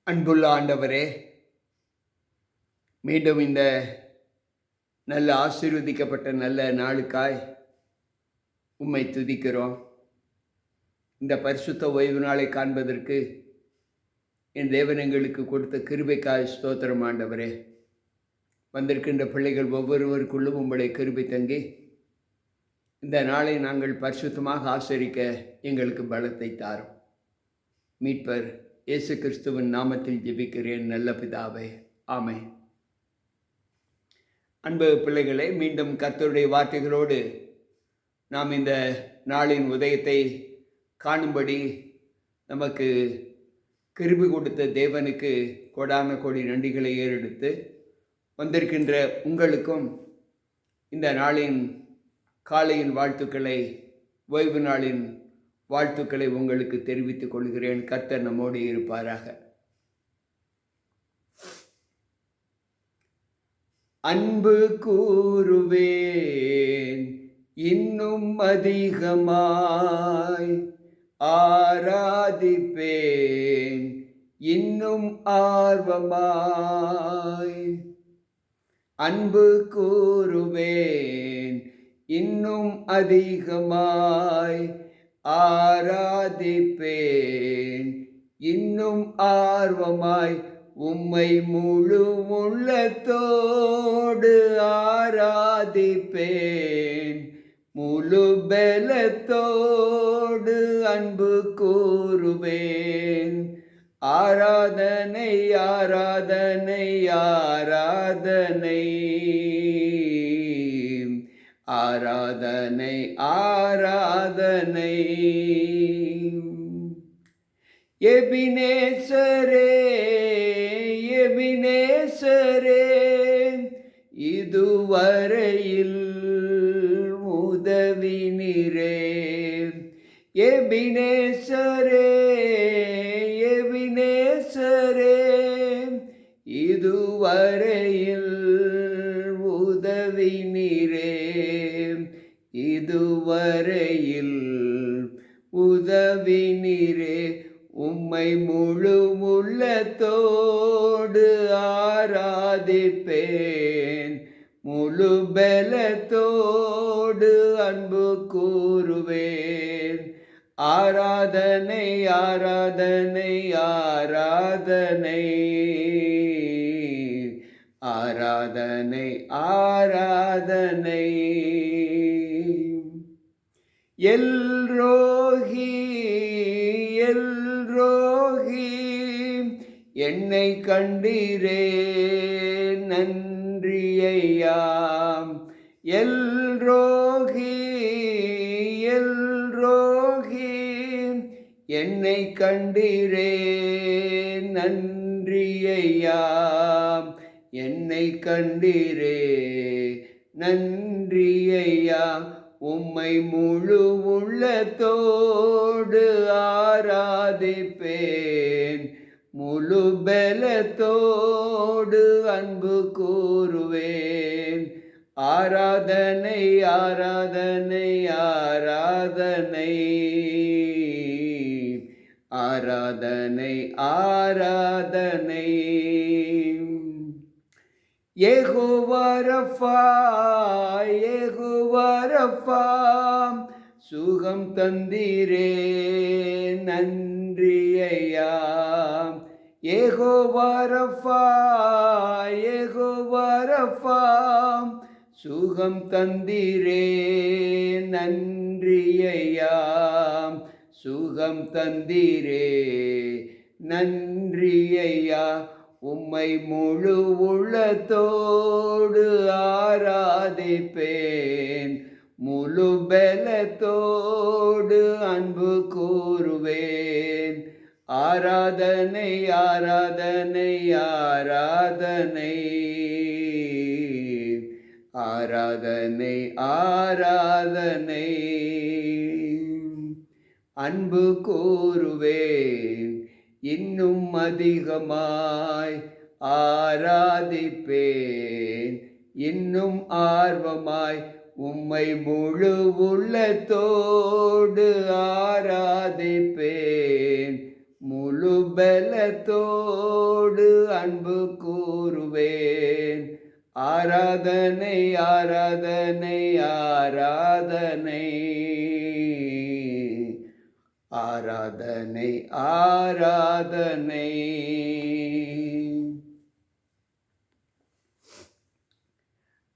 அன்புள்ள ஆண்டவரே, மீண்டும் இந்த நல்ல ஆசீர்வதிக்கப்பட்ட நல்ல நாளுக்காய் உம்மை துதிக்கிறோம். இந்த பரிசுத்த ஓய்வு நாளை காண்பதற்கு என் தேவன் எங்களுக்கு கொடுத்த கிருபைக்காய் ஸ்தோத்திரம் ஆண்டவரே. வந்திருக்கின்ற பிள்ளைகள் ஒவ்வொருவருக்குள்ளும் உம்முடைய கிருபை தங்கி இந்த நாளை நாங்கள் பரிசுத்தமாக ஆசரிக்க எங்களுக்கு பலத்தை தாரும். மீட்பர் இயேசு கிறிஸ்துவின் நாமத்தில் ஜெபிக்கிறேன் நல்ல பிதாவே, ஆமென். அன்பு பிள்ளைகளே, மீண்டும் கர்த்தருடைய வார்த்தைகளோடு நாம் இந்த நாளின் உதயத்தை காணும்படி நமக்கு கிருபை கொடுத்த தேவனுக்கு கோடான கோடி நன்றிகளை ஏறெடுத்து வந்திருக்கின்ற உங்களுக்கும் இந்த நாளின் காலையின் வாழ்த்துக்களை, ஓய்வு நாளின் வாழ்த்துக்களை உங்களுக்கு தெரிவித்துக் கொள்கிறேன். கர்த்தர் நம்மோடு இருப்பாராக. அன்பு கூறுவேன் இன்னும் அதிகமாய், ஆராதிப்பேன் இன்னும் ஆர்வமாய். அன்பு கூறுவேன் இன்னும் அதிகமாய், ஆராதிப்பேன் இன்னும் ஆர்வமாய். உம்மை முழு உள்ளத்தோடு ஆராதிப்பேன், முழு பலத்தோடு அன்பு கூறுவேன். ஆராதனை ஆராதனை ஆராதனை ஆராதனை ஆராதனை. எபினேசரே எபினேசரே, இதுவரையில் உதவினீரே. எபினேசரே எபினேசரே, இதுவரையில் உதவினீரே. இதுவரையில் உதவினீரே. உம்மை முழு உள்ளத்தோடு ஆராதிப்பேன், முழு பலத்தோடு அன்பு கூறுவேன். ஆராதனை ஆராதனை ஆராதனை ஆராதனை ஆராதனை. எல்ரோஹி எல்ரோஹி, என்னை கண்டீரே நன்றி ஐயா. எல்ரோஹி எல்ரோஹி, என்னை கண்டீரே நன்றி ஐயா. என்னை கண்டீரே நன்றி ஐயா. உம்மை முழு உள்ளத்தோடு ஆராதிப்பேன், முழு பலத்தோடு அன்பு கூறுவேன். ஆராதனை ஆராதனை ஆராதனை ஆராதனை ஆராதனை. யெகோவா ரஃபா யெகோவா ரஃபா, சுகம் தந்தீரே நன்றி ஐயா. யெகோவா ரஃபா யெகோவா ரஃபா, சுகம் தந்தீரே நன்றி ஐயா. சுகம் தந்தீரே நன்றி ஐயா. உம்மை முழு உள்ளத்தோடு ஆராதிப்பேன், முழு பலத்தோடு அன்பு கூறுவேன். ஆராதனை ஆராதனை ஆராதனை ஆராதனை ஆராதனை. அன்பு கூறுவேன் இன்னும் அதிகமாய், ஆராதிப்பேன் இன்னும் ஆர்வமாய். உம்மை முழு உள்ளத்தோடு ஆராதிப்பேன், முழு பலத்தோடு ஆராதனை ஆராதனை.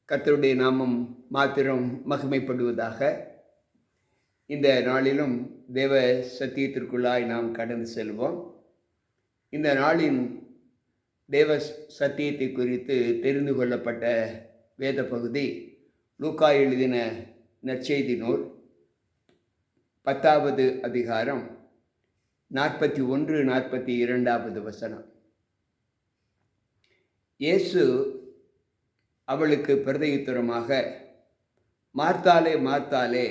கர்த்தருடைய நாமம் மாத்திரம் மகிமைப்படுவதாக. இந்த நாளிலும் தேவ சத்தியத்திற்குள்ளாய் நாம் கடந்து செல்வோம். இந்த நாளின் தேவ சத்தியத்தை குறித்து தெரிந்து கொள்ளப்பட்ட வேத பகுதி லூக்கா எழுதின நற்செய்தி நூல் 10வது அதிகாரம் 41-42 வசனம். இயேசு அவளுக்கு பிரதியுத்தரமாக, மார்த்தாளே மார்த்தாளே,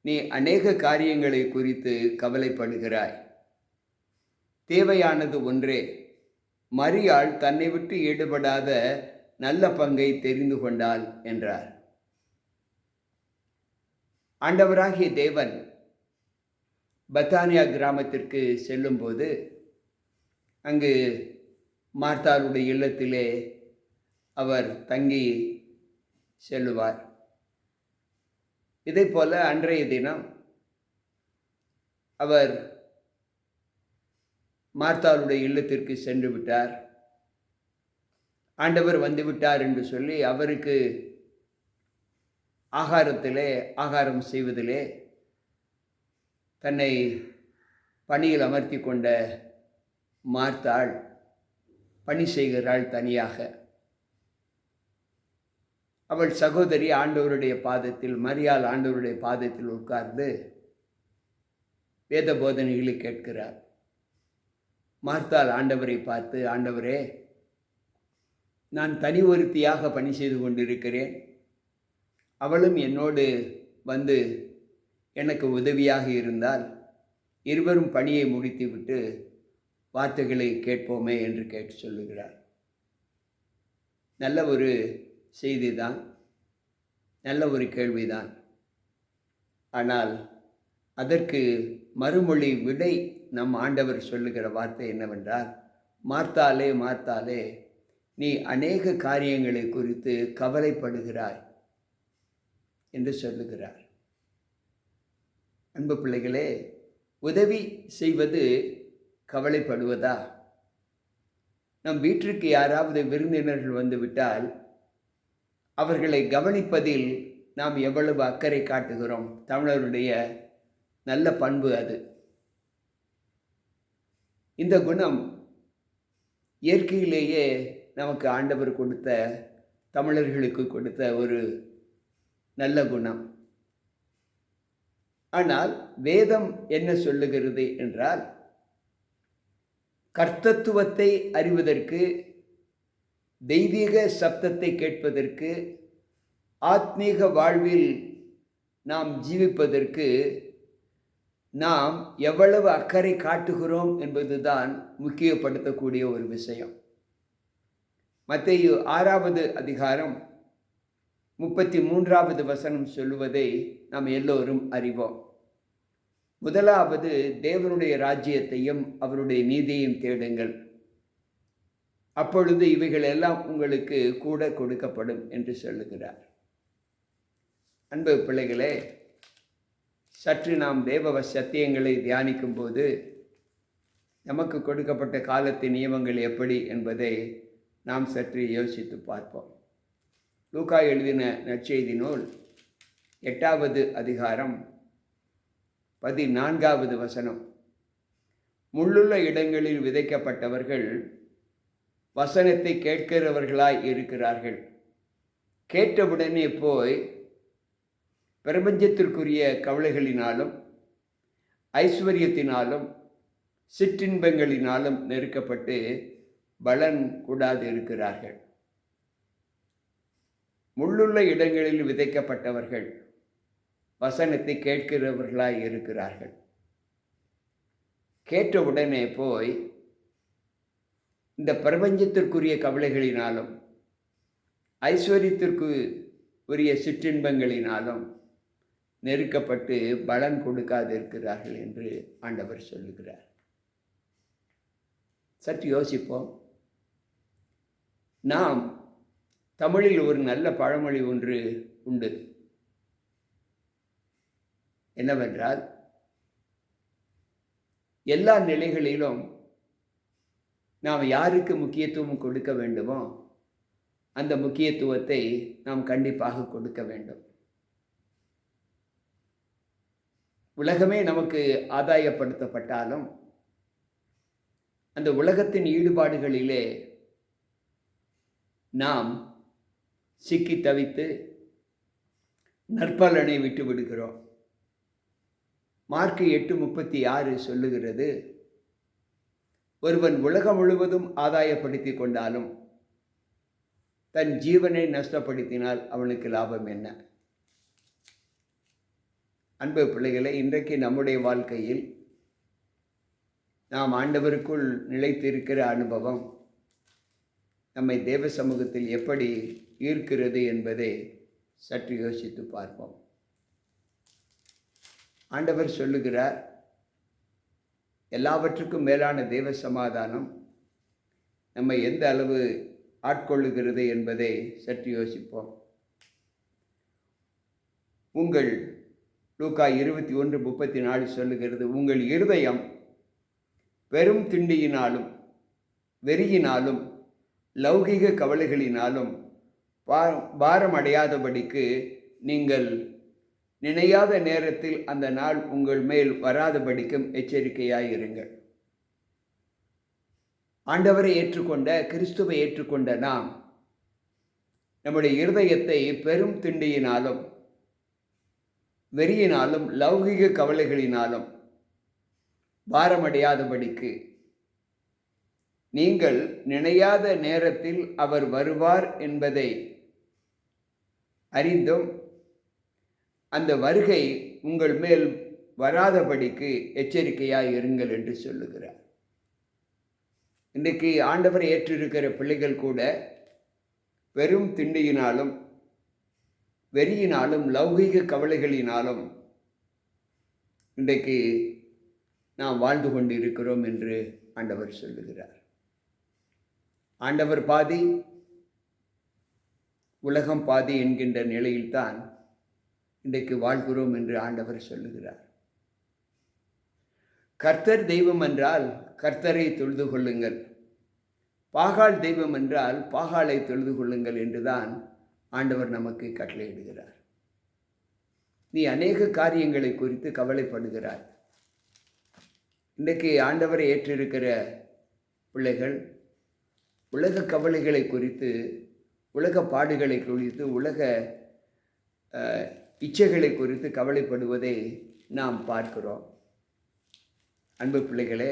நீ அநேக காரியங்களை குறித்து கவலைப்படுகிறாய். தேவையானது ஒன்றே. மரியாள் தன்னை விட்டு ஈடுபடாத நல்ல பங்கை தெரிந்து கொண்டாள் என்றார். ஆண்டவராகிய தேவன் பத்தானியா கிராமத்திற்கு செல்லும்போது அங்கு மார்த்தாளுடைய இல்லத்திலே அவர் தங்கி செல்லுவார். இதே போல அன்றைய தினம் அவர் மார்த்தாளுடைய இல்லத்திற்கு சென்று விட்டார். ஆண்டவர் வந்து விட்டார் என்று சொல்லி அவருக்கு ஆகாரம் செய்வதிலே தன்னை பணியில் அமர்த்தி கொண்ட மார்த்தாள் பணி செய்கிறாள் தனியாக. அவள் சகோதரி ஆண்டவருடைய பாதத்தில், மரியாள் ஆண்டவருடைய பாதத்தில் உட்கார்ந்து வேத போதனைகளை கேட்கிறார். மார்த்தாள் ஆண்டவரை பார்த்து, ஆண்டவரே, நான் தனி ஒருத்தியாக பணி செய்து கொண்டிருக்கிறேன். அவளும் என்னோடு வந்து எனக்கு உதவியாக இருந்தால் இருவரும் பணியை முடித்துவிட்டு வார்த்தைகளை கேட்போமே என்று கேட்டு சொல்லுகிறார். நல்ல ஒரு செய்திதான், நல்ல ஒரு கேள்விதான். ஆனால் அதற்கு மறுமொழி விடை நம் ஆண்டவர் சொல்லுகிற வார்த்தை என்னவென்றால், மார்த்தாளே மார்த்தாளே, நீ அநேக காரியங்களை குறித்து கவலைப்படுகிறாய் என்று சொல்லுகிறார். அன்பு பிள்ளைகளே, உதவி செய்வது கவலைப்படுவதா? நம் வீட்டிற்கு யாராவது விருந்தினர்கள் வந்துவிட்டால் அவர்களை கவனிப்பதில் நாம் எவ்வளவு அக்கறை காட்டுகிறோம். தமிழருடைய நல்ல பண்பு அது. இந்த குணம் இயற்கையிலேயே நமக்கு ஆண்டவர் கொடுத்த, தமிழர்களுக்கு கொடுத்த ஒரு நல்ல குணம். ஆனால் வேதம் என்ன சொல்லுகிறது என்றால், கர்த்தத்துவத்தை அறிவதற்கு, தெய்வீக சப்தத்தை கேட்பதற்கு, ஆத்மீக வாழ்வில் நாம் ஜீவிப்பதற்கு நாம் எவ்வளவு அக்கறை காட்டுகிறோம் என்பதுதான் முக்கியப்படுத்தக்கூடிய ஒரு விஷயம். மத்தேயு 6வது அதிகாரம் 33வது வசனம் சொல்லுவதை நாம் எல்லோரும் அறிவோம். முதலாவது, தேவனுடைய ராஜ்யத்தையும் அவருடைய நீதியையும் தேடுங்கள், அப்பொழுது இவைகள் எல்லாம் உங்களுக்கு கூட கொடுக்கப்படும் என்று சொல்லுகிறார். அன்பு பிள்ளைகளே, சற்று நாம் தேவ சத்தியங்களை தியானிக்கும் போது நமக்கு கொடுக்கப்பட்ட காலத்தின் நியமங்கள் எப்படி என்பதை நாம் சற்று யோசித்து பார்ப்போம். லூக்கா எழுதின நற்செய்தி நூல் 8வது அதிகாரம் 14வது வசனம். முள்ளுள்ள இடங்களில் விதைக்கப்பட்டவர்கள் வசனத்தை கேட்கிறவர்களாய் இருக்கிறார்கள். கேட்டவுடனே போய் பிரபஞ்சத்திற்குரிய கவலைகளினாலும் ஐஸ்வர்யத்தினாலும் சிற்றின்பங்களினாலும் நெருக்கப்பட்டு பலன் கூடாது இருக்கிறார்கள். முள்ளுள்ள இடங்களில் விதைக்கப்பட்டவர்கள் வசனத்தை கேட்கிறவர்களாய் இருக்கிறார்கள். கேட்டவுடனே போய் இந்த பிரபஞ்சத்திற்குரிய கவலைகளினாலும் ஐஸ்வர்யத்திற்கு உரிய சிற்றின்பங்களினாலும் நெருக்கப்பட்டு பலன் கொடுக்காது இருக்கிறார்கள் என்று ஆண்டவர் சொல்லுகிறார். சற்று யோசிப்போம். நாம் தமிழில் ஒரு நல்ல பழமொழி ஒன்று உண்டு. என்னவென்றால், எல்லா நிலைகளிலும் நாம் யாருக்கு முக்கியத்துவம் கொடுக்க வேண்டுமோ அந்த முக்கியத்துவத்தை நாம் கண்டிப்பாக கொடுக்க வேண்டும். உலகமே நமக்கு ஆதாயப்படுத்தப்பட்டாலும் அந்த உலகத்தின் ஈடுபாடுகளிலே நாம் சிக்கி தவித்து நற்பலனை விட்டு விடுகிறோம். மார்க் 8:36 சொல்லுகிறது, ஒருவன் உலகம் முழுவதும் ஆதாயப்படுத்தி கொண்டாலும் தன் ஜீவனை நஷ்டப்படுத்தினால் அவனுக்கு லாபம் என்ன? அன்பு பிள்ளைகளை, இன்றைக்கு நம்முடைய வாழ்க்கையில் நாம் ஆண்டவருக்குள் நிலைத்திருக்கிற அனுபவம் நம்மை தேவ சமூகத்தில் எப்படி ஈர்க்கிறது என்பதை சற்று யோசித்து பார்ப்போம். ஆண்டவர் சொல்லுகிறார், எல்லாவற்றுக்கும் மேலான தேவ சமாதானம் நம்மை எந்த அளவு ஆட்கொள்ளுகிறது என்பதை சற்று யோசிப்போம். உங்கள் லூக்கா 21:34 சொல்லுகிறது, உங்கள் இருதயம் பெரும் திண்டியினாலும் வெறியினாலும் லௌகிக கவலைகளினாலும் பாரம் அடையாதபடிக்கு நீங்கள் நினையாத நேரத்தில் அந்த நாள் உங்கள் மேல் வராதபடிக்கும் எச்சரிக்கையாயிருங்கள். ஆண்டவரை ஏற்றுக்கொண்ட, கிறிஸ்துவை ஏற்றுக்கொண்ட நாம் நம்முடைய இருதயத்தை பெரும் திண்டியினாலும் வெறியினாலும் லௌகிக கவலைகளினாலும் பாரமடையாதபடிக்கு நீங்கள் நினையாத நேரத்தில் அவர் வருவார் என்பதை அறிந்தும் அந்த வருகை உங்கள் மேல் வராதபடிக்கு எச்சரிக்கையாய் இருங்கள் என்று சொல்லுகிறார். இன்றைக்கு ஆண்டவரை ஏற்றிருக்கிற பிள்ளைகள் கூட பெரும் திண்டியினாலும் வெறியினாலும் லௌகிக கவலைகளினாலும் இன்றைக்கு நாம் வாழ்ந்து கொண்டு இருக்கிறோம் என்று ஆண்டவர் சொல்லுகிறார். ஆண்டவர் பாதி, உலகம் பாதி என்கின்ற நிலையில்தான் இன்றைக்கு வாழ்கிறோம் என்று ஆண்டவர் சொல்லுகிறார். கர்த்தர் தெய்வம் என்றால் கர்த்தரை தொழுது கொள்ளுங்கள், பாகால் தெய்வம் என்றால் பாகாலை தொழுது கொள்ளுங்கள் என்றுதான் ஆண்டவர் நமக்கு கட்டளையிடுகிறார். நீ அநேக காரியங்களை குறித்து கவலைப்படுகிறாய். இன்றைக்கு ஆண்டவரை ஏற்றிருக்கிற பிள்ளைகள் உலக கவலைகளை குறித்து, உலக பாடுகளை குறித்து, உலக இச்சைகளை குறித்து கவலைப்படுவதை நாம் பார்க்கிறோம். அன்பு பிள்ளைகளே,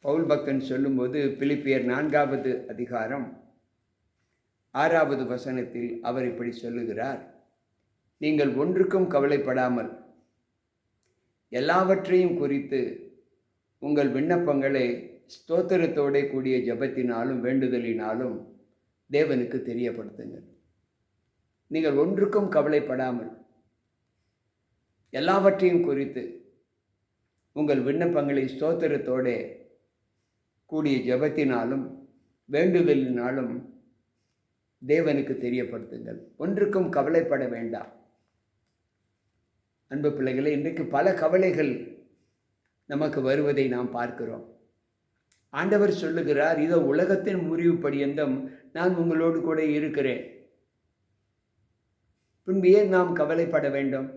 பவுல் பக்தன் சொல்லும்போது பிலிப்பியர் 4வது அதிகாரம் 6வது வசனத்தில் அவர் இப்படி சொல்லுகிறார், நீங்கள் ஒன்றுக்கும் கவலைப்படாமல் எல்லாவற்றையும் குறித்து உங்கள் விண்ணப்பங்களை ஸ்தோத்திரத்தோட கூடிய ஜெபத்தினாலும் வேண்டுதலினாலும் தேவனுக்கு தெரியப்படுத்துங்கள். நீங்கள் ஒன்றுக்கும் கவலைப்படாமல் எல்லாவற்றையும் குறித்து உங்கள் விண்ணப்பங்களை ஸ்தோத்திரத்தோட கூடிய ஜெபத்தினாலும் வேண்டுதலினாலும் தேவனுக்கு தெரியப்படுத்துங்கள். ஒன்றுக்கும் கவலைப்பட வேண்டாம். அன்பு பிள்ளைகளே, இன்றைக்கு பல கவலைகள் நமக்கு வருவதை நாம் பார்க்கிறோம். ஆண்டவர் சொல்லுகிறார், இதோ உலகத்தின் முறிவு பரியந்தம் நான் உங்களோடு கூட இருக்கிறேன். பின்பு ஏன் நாம் கவலைப்பட வேண்டும்?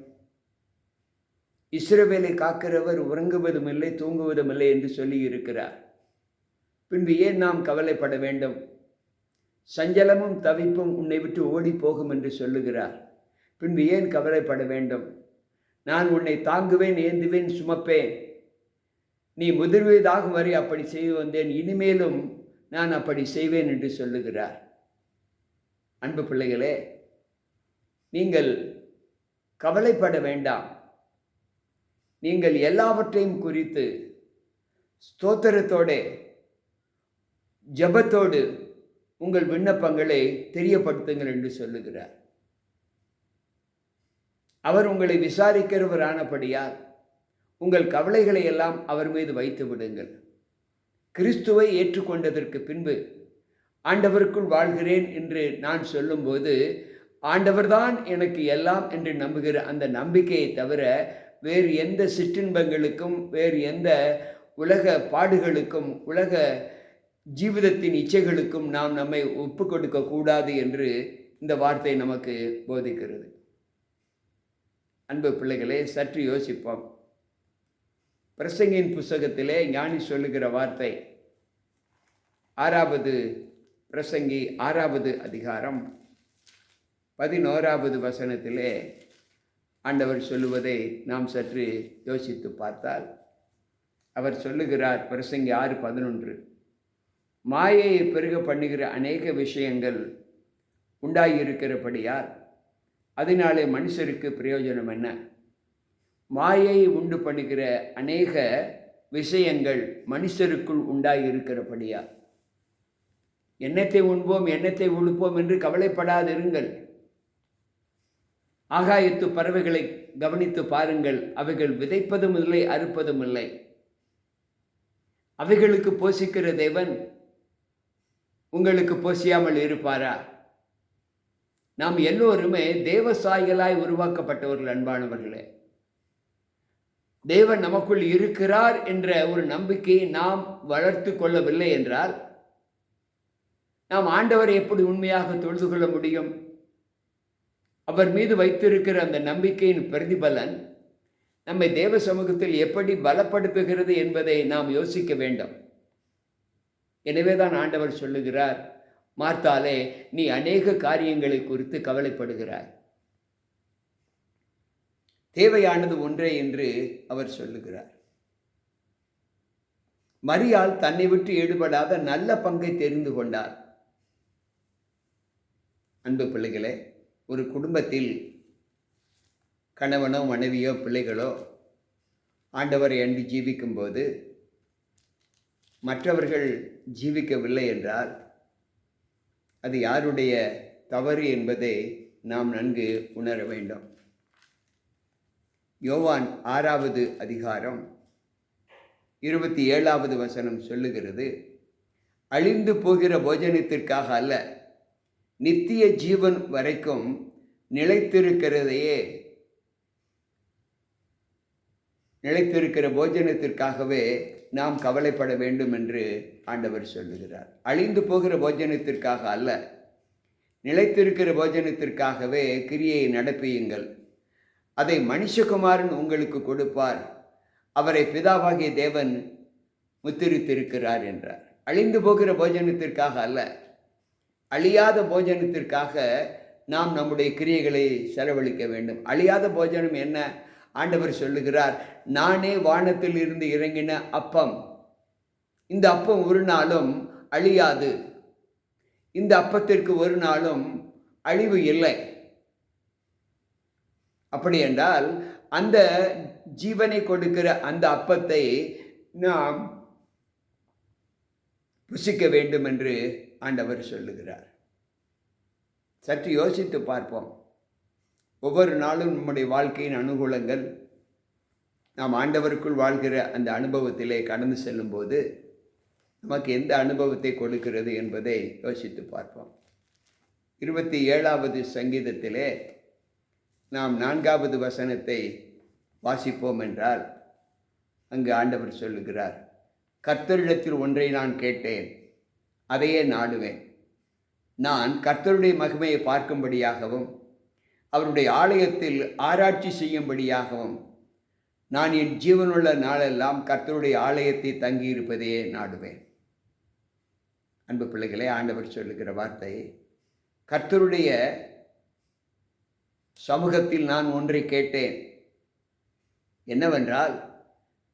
இஸ்ரவேலை காக்கிறவர் உறங்குவதும் இல்லை தூங்குவதும் இல்லை என்று சொல்லி இருக்கிறார். பின்பு ஏன் நாம் கவலைப்பட வேண்டும்? சஞ்சலமும் தவிப்பும் உன்னை விட்டு ஓடி போகும் என்று சொல்லுகிறார். பின்பு ஏன் கவலைப்பட வேண்டும்? நான் உன்னை தாங்குவேன், ஏந்துவேன், சுமப்பேன். நீ முதிர்வயதாகும் வரை அப்படி செய்து வந்தேன், இனிமேலும் நான் அப்படி செய்வேன் என்று சொல்லுகிறார். அன்பு பிள்ளைகளே, நீங்கள் கவலைப்பட வேண்டாம். நீங்கள் எல்லாவற்றையும் குறித்து ஸ்தோத்திரத்தோடு ஜெபத்தோடு உங்கள் விண்ணப்பங்களை தெரியப்படுத்துங்கள் என்று சொல்லுகிறார். அவர் உங்களை விசாரிக்கிறவரானபடியால் உங்கள் கவலைகளை எல்லாம் அவர் மீது வைத்து விடுங்கள். கிறிஸ்துவை ஏற்றுக்கொண்டதற்கு பின்பு ஆண்டவருக்குள் வாழ்கிறேன் என்று நான் சொல்லும்போது, ஆண்டவர்தான் எனக்கு எல்லாம் என்று நம்புகிற அந்த நம்பிக்கையை தவிர வேறு எந்த சிற்றின்பங்களுக்கும், வேறு எந்த உலக பாடுகளுக்கும், உலக ஜீவிதத்தின் இச்சைகளுக்கும் நாம் நம்மை ஒப்பு கொடுக்க கூடாது என்று இந்த வார்த்தை நமக்கு போதிக்கிறது. அன்பு பிள்ளைகளே, சற்று யோசிப்போம். பிரசங்கியின் புஸ்தகத்திலே ஞானி சொல்லுகிற வார்த்தை 6வது பிரசங்கி 6வது அதிகாரம் 11வது வசனத்திலே ஆண்டவர் சொல்லுவதை நாம் சற்று யோசித்து பார்த்தால், அவர் சொல்லுகிறார், பிரசங்கி 6:11, மாயையை பெருக பண்ணுகிற அநேக விஷயங்கள் உண்டாயிருக்கிறபடியால் அதனாலே மனுஷருக்கு பிரயோஜனம் என்ன? மாயை உண்டு பண்ணுகிற அநேக விஷயங்கள் மனுஷருக்குள் உண்டாயிருக்கிறபடியால் எண்ணத்தை உண்போம், எண்ணத்தை உழுப்போம் என்று கவலைப்படாதிருங்கள். ஆகாயத்து பறவைகளை கவனித்து பாருங்கள், அவைகள் விதைப்பதும் இல்லை, அறுப்பதும் இல்லை. அவைகளுக்கு போஷிக்கிற தேவன் உங்களுக்கு போஷியாமல் இருப்பாரா? நாம் எல்லோருமே தேவ சாயலாய் உருவாக்கப்பட்டவர்கள். அன்பானவர்களே, தேவன் நமக்குள் இருக்கிறார் என்ற ஒரு நம்பிக்கையை நாம் வளர்த்து கொள்ளவில்லை என்றால் நாம் ஆண்டவரை எப்படி உண்மையாக தொழுது கொள்ள முடியும்? அவர் மீது வைத்திருக்கிற அந்த நம்பிக்கையின் பிரதிபலன் நம்மை தேவ சமூகத்தில் எப்படி பலப்படுத்துகிறது என்பதை நாம் யோசிக்க வேண்டும். எனவேதான் ஆண்டவர் சொல்லுகிறார், மார்த்தாலே, நீ அநேக காரியங்களை குறித்து கவலைப்படுகிறாய், தேவையானது ஒன்றே என்று அவர் சொல்லுகிறார். மரியாள் தன்னை விட்டு ஈடுபடாத நல்ல பங்கை தெரிந்து கொண்டார். அன்பு பிள்ளைகளே, ஒரு குடும்பத்தில் கணவனோ மனைவியோ பிள்ளைகளோ ஆண்டவரை அண்டி ஜீவிக்கும்போது மற்றவர்கள் ஜீவிக்கவில்லை என்றால் அது யாருடைய தவறு என்பதை நாம் நன்கு உணர வேண்டும். யோவான் 6வது அதிகாரம் 27வது வசனம் சொல்லுகிறது, அழிந்து போகிற போஜனத்திற்காக அல்ல, நித்திய ஜீவன் வரைக்கும் நிலைத்திருக்கிற போஜனத்திற்காகவே நாம் கவலைப்பட வேண்டும் என்று ஆண்டவர் சொல்லுகிறார். அழிந்து போகிற போஜனத்திற்காக அல்ல, நிலைத்திருக்கிற போஜனத்திற்காகவே கிரியை நடப்பியுங்கள். அதை மனுஷகுமாரன் உங்களுக்கு கொடுப்பார், அவரை பிதாவாகிய தேவன் முத்திரித்திருக்கிறார் என்றார். அழிந்து போகிற போஜனத்திற்காக அல்ல, அழியாத போஜனத்திற்காக நாம் நம்முடைய கிரியைகளை செலவழிக்க வேண்டும். அழியாத போஜனம் என்ன? ஆண்டவர் சொல்லுகிறார், நானே வானத்தில் இருந்து இறங்கின அப்பம். இந்த அப்பம் ஒரு நாளும் அழியாது, இந்த அப்பத்திற்கு ஒரு நாளும் அழிவு இல்லை. அப்படி என்றால் அந்த ஜீவனை கொடுக்கிற அந்த அப்பத்தை நாம் புசிக்க வேண்டும் என்று ஆண்டவர் சொல்லுகிறார். சற்று யோசித்து பார்ப்போம். ஒவ்வொரு நாளும் நம்முடைய வாழ்க்கையின் அனுகூலங்கள் நாம் ஆண்டவருக்குள் வாழ்கிற அந்த அனுபவத்திலே கடந்து செல்லும்போது நமக்கு எந்த அனுபவத்தை கொடுக்கிறது என்பதை யோசித்து பார்ப்போம். 27வது சங்கீதத்திலே நாம் 4வது வசனத்தை வாசிப்போம் என்றால் அங்கு ஆண்டவர் சொல்லுகிறார், கர்த்தரிடத்தில் ஒன்றை நான் கேட்டேன், அதையே நாடுவேன். நான் கர்த்தருடைய மகிமையை பார்க்கும்படியாகவும் அவருடைய ஆலயத்தில் ஆராய்ச்சி செய்யும்படியாகவும் நான் என் ஜீவனுள்ள நாளெல்லாம் கர்த்தருடைய ஆலயத்தை தங்கியிருப்பதையே நாடுவேன். அன்பு பிள்ளைகளே, ஆண்டவர் சொல்லுகிற வார்த்தை, கர்த்தருடைய சமூகத்தில் நான் ஒன்றை கேட்டேன். என்னவென்றால்,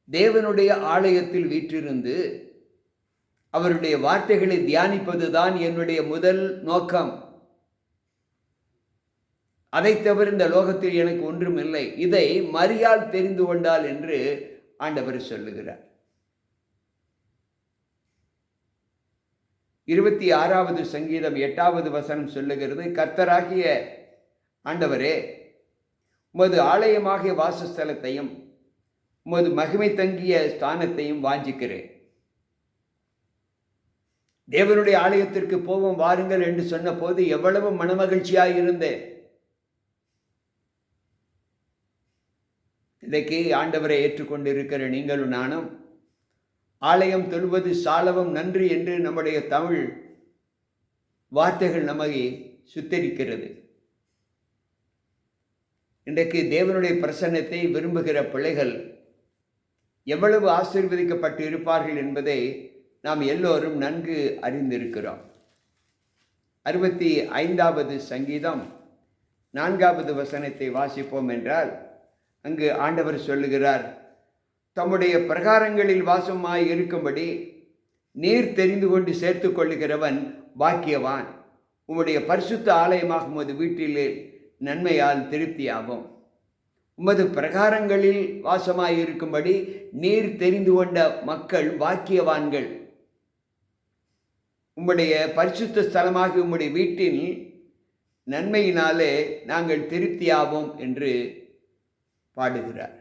தேவனுடைய ஆலயத்தில் வீற்றிருந்து அவருடைய வார்த்தைகளை தியானிப்பதுதான் என்னுடைய முதல் நோக்கம். அதை தவிர இந்த லோகத்தில் எனக்கு ஒன்றும் இல்லை. இதை மரியாள் தெரிந்து கொண்டாள் என்று ஆண்டவர் சொல்லுகிறார். 26வது சங்கீதம் 8வது வசனம் சொல்லுகிறது, கர்த்தராகிய ஆண்டவரே, உமது ஆலயமாகிய வாசஸ்தலத்தையும் உமது மகிமை தங்கிய ஸ்தானத்தையும் வாஞ்சிக்கிறேன். தேவனுடைய ஆலயத்திற்கு போவோம் வாருங்கள் என்று சொன்ன போது எவ்வளவு மனமகிழ்ச்சியாக இருந்தேன். இன்றைக்கு ஆண்டவரை ஏற்றுக்கொண்டிருக்கிற நீங்களும் நானும் ஆலயம் தொழுவது சாலவும் நன்று என்று நம்முடைய தமிழ் வார்த்தைகள் நம்மை சுத்தரிக்கிறது. இன்றைக்கு தேவனுடைய பிரசன்னத்தை விரும்புகிற பிள்ளைகள் எவ்வளவு ஆசீர்வதிக்கப்பட்டு இருப்பார்கள் என்பதை நாம் எல்லோரும் நன்கு அறிந்திருக்கிறோம். 65வது சங்கீதம் 4வது வசனத்தை வாசிப்போம் என்றால், அங்கு ஆண்டவர் சொல்லுகிறார், தம்முடைய பிரகாரங்களில் வாசமாய் இருக்கும்படி நீர் தெரிந்து கொண்டு சேர்த்து கொள்ளுகிறவன் பாக்கியவான். உம்முடைய பரிசுத்த ஆலயமாக உமது வீட்டிலே நன்மையால் திருப்தியாகும். உமது பிரகாரங்களில் வாசமாய் இருக்கும்படி நீர் தெரிந்து கொண்ட மக்கள் பாக்கியவான்கள். உம்முடைய பரிசுத்த ஸ்தலமாக உம்முடைய வீட்டில் நன்மையினாலே நாங்கள் திருப்தியாவோம் என்று பாடுகிறார்.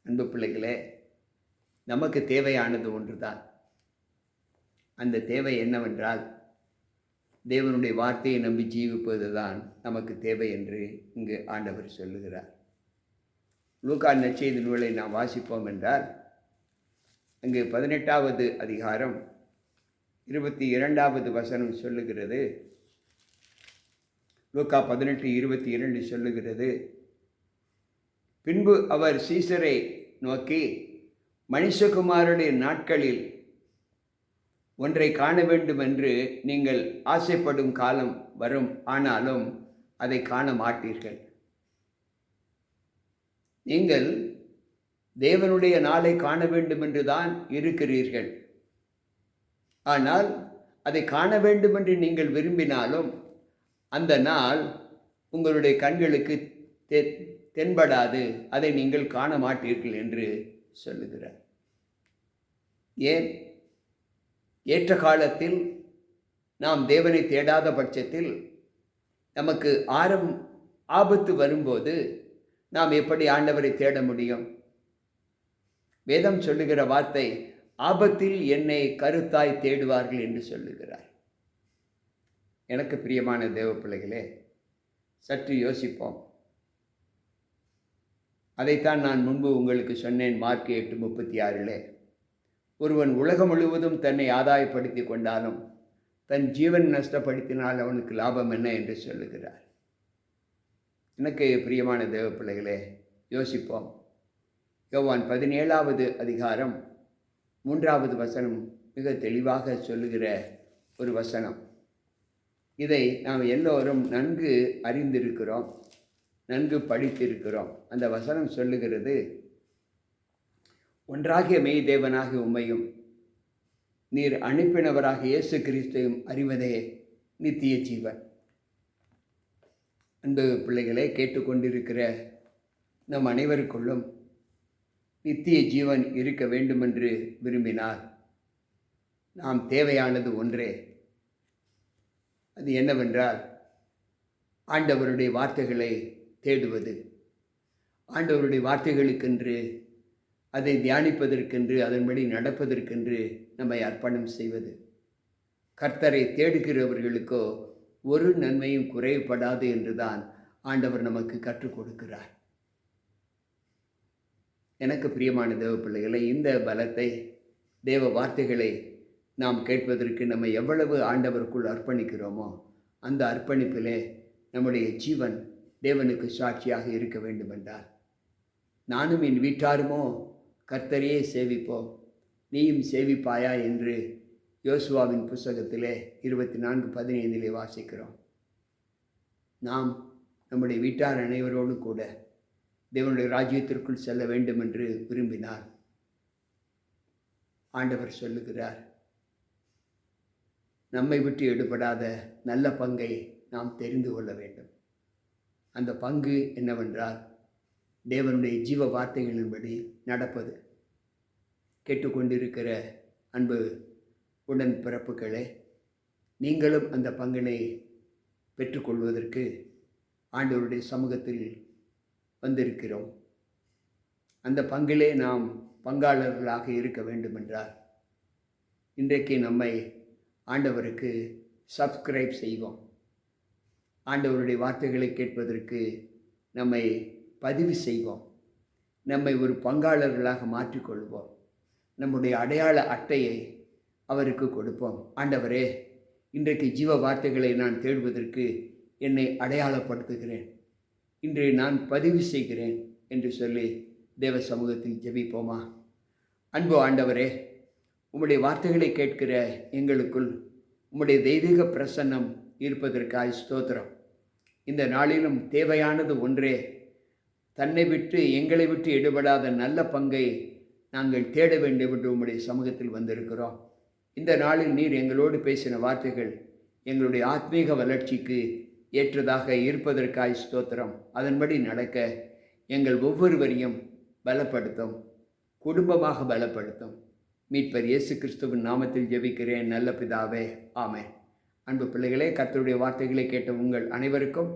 அன்பு பிள்ளைகளே, நமக்கு தேவையானது ஒன்றுதான். அந்த தேவை என்னவென்றால், தேவனுடைய வார்த்தையை நம்பி ஜீவிப்பதுதான் நமக்கு தேவை என்று இங்கு ஆண்டவர் சொல்லுகிறார். லூக்கா நற்செய்தி நூலை நாம் வாசிப்போம் என்றால், அங்கு 18வது அதிகாரம் 22வது வசனம் சொல்லுகிறது. லூக்கா 18:22 சொல்லுகிறது, பின்பு அவர் சீசரை நோக்கி, மனுஷகுமாரனுடைய நாட்களில் ஒன்றை காண வேண்டும் என்று நீங்கள் ஆசைப்படும் காலம் வரும், ஆனாலும் அதை காண மாட்டீர்கள். நீங்கள் தேவனுடைய நாளை காண வேண்டும் என்று தான் இருக்கிறீர்கள். ஆனால் அதை காண வேண்டும் என்று நீங்கள் விரும்பினாலும் அந்த நாள் உங்களுடைய கண்களுக்கு தென்படாது, அதை நீங்கள் காண மாட்டீர்கள் என்று சொல்லுகிறார். ஏன்? ஏற்ற காலத்தில் நாம் தேவனை தேடாத பட்சத்தில் நமக்கு ஆபத்து வரும்போது நாம் எப்படி ஆண்டவரை தேட முடியும்? வேதம் சொல்லுகிற வார்த்தை, ஆபத்தில் என்னை கருத்தாய் தேடுவார்கள் என்று சொல்லுகிறார். எனக்கு பிரியமான தேவ பிள்ளைகளே, சற்று யோசிப்போம். அதைத்தான் நான் முன்பு உங்களுக்கு சொன்னேன். மார்க் 8:36 ஒருவன் உலகம் முழுவதும் தன்னை ஆதாயப்படுத்தி கொண்டாலும் தன் ஜீவன் நஷ்டப்படுத்தினால் அவனுக்கு லாபம் என்ன என்று சொல்லுகிறார். எனக்கு பிரியமான தேவ பிள்ளைகளே, யோசிப்போம். யோவான் 17வது அதிகாரம் 3வது வசனம் மிக தெளிவாக சொல்லுகிற ஒரு வசனம். இதை நாம் எல்லோரும் நன்கு அறிந்திருக்கிறோம், நன்கு படித்திருக்கிறோம். அந்த வசனம் சொல்லுகிறது, ஒன்றாகிய மெய் தேவனாகிய உம்மையும் நீர் அனுப்பினவராக இயேசு கிறிஸ்தையும் அறிவதே நித்திய ஜீவன். அன்பு பிள்ளைகளே, கேட்டுக்கொண்டிருக்கிற நம் அனைவருக்குள்ளும் நித்திய ஜீவன் இருக்க வேண்டுமென்று விரும்பினால் நாம் தேவையானது ஒன்றே. அது என்னவென்றால், ஆண்டவருடைய வார்த்தைகளை தேடுவது, ஆண்டவருடைய வார்த்தைகளுக்கென்று அதை தியானிப்பதற்கென்று அதன்படி நடப்பதற்கென்று நம்மை அர்ப்பணம் செய்வது. கர்த்தரை தேடுகிறவர்களுக்கோ ஒரு நன்மையும் குறைபடாது என்றுதான் ஆண்டவர் நமக்கு கற்றுக் கொடுக்கிறார். எனக்கு பிரியமான தேவ பிள்ளைகளை, இந்த பலத்தை, தேவ வார்த்தைகளை நாம் கேட்பதற்கு நம்ம எவ்வளவு ஆண்டவருக்குள் அர்ப்பணிக்கிறோமோ அந்த அர்ப்பணிப்பிலே நம்முடைய ஜீவன் தேவனுக்கு சாட்சியாக இருக்க வேண்டுமென்றால், நானும் என் வீட்டாருமோ கர்த்தரையே சேவிப்போம், நீயும் சேவிப்பாயா என்று யோசுவாவின் புஸ்தகத்திலே 24:15 வாசிக்கிறோம். நாம் நம்முடைய வீட்டார் அனைவரோடு கூட தேவனுடைய ராஜ்யத்திற்குள் செல்ல வேண்டும் என்று விரும்பினார். ஆண்டவர் சொல்லுகிறார், நம்மை விட்டு எடுபடாத நல்ல பங்கை நாம் தெரிந்து கொள்ள வேண்டும். அந்த பங்கு என்னவென்றால், தேவனுடைய ஜீவ வார்த்தைகளின்படி நடப்பது. கேட்டுக்கொண்டிருக்கிற அன்பு உடன் பிறப்புகளே, நீங்களும் அந்த பங்கினை பெற்றுக்கொள்வதற்கு ஆண்டவருடைய சமூகத்தில் வந்திருக்கிறோம். அந்த பங்கிலே நாம் பங்காளர்களாக இருக்க வேண்டுமென்றால் இன்றைக்கு நம்மை ஆண்டவருக்கு சப்ஸ்கிரைப் செய்வோம். ஆண்டவருடைய வார்த்தைகளை கேட்பதற்கு நம்மை பதிவு செய்வோம். நம்மை ஒரு பங்காளர்களாக மாற்றிக்கொள்வோம். நம்முடைய அடையாள அட்டையை அவருக்கு கொடுப்போம். ஆண்டவரே, இன்றைக்கு ஜீவ வார்த்தைகளை நான் தேடுவதற்கு என்னை அடையாளப்படுத்துகிறேன், இன்று நான் பதிவு செய்கிறேன் என்று சொல்லி தேவ சமூகத்தில் ஜெபிப்போமா? அன்பு ஆண்டவரே, உம்முடைய வார்த்தைகளை கேட்கிற எங்களுக்குள் உம்முடைய தெய்வீக பிரசன்னம் இருப்பதற்காய் ஸ்தோத்திரம். இந்த நாளிலும் தேவையானது ஒன்றே, தன்னை விட்டு எங்களை விட்டு எடுபடாத நல்ல பங்கை நாங்கள் தேட வேண்டும் என்று உம்முடைய சமூகத்தில் வந்திருக்கிறோம். இந்த நாளில் நீர் எங்களோடு பேசின வார்த்தைகள் எங்களுடைய ஆத்மீக வளர்ச்சிக்கு ஏற்றதாக இருப்பதற்காய் ஸ்தோத்திரம். அதன்படி நடக்க எங்கள் ஒவ்வொருவரையும் பலப்படுத்தும், குடும்பமாக பலப்படுத்தும். மீட்பர் இயேசு கிறிஸ்துவின் நாமத்தில் ஜெபிக்கிறேன் நல்ல பிதாவே, ஆமென். அன்பு பிள்ளைகளே, கர்த்தருடைய வார்த்தைகளை கேட்ட உங்கள் அனைவருக்கும்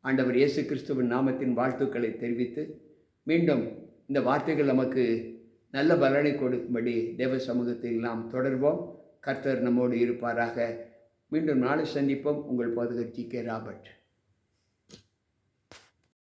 ஆண்டவர் இயேசு கிறிஸ்துவின் நாமத்தின் வாழ்த்துக்களை தெரிவித்து, மீண்டும் இந்த வார்த்தைகள் நமக்கு நல்ல பலனை கொடுக்கும்படி தேவ சமூகத்தில் நாம் தொடர்வோம். கர்த்தர் நம்மோடு இருப்பாராக. மீண்டும் நாளை சந்திப்போம். உங்கள் போதகர் ஜி.கே. ராபர்ட்.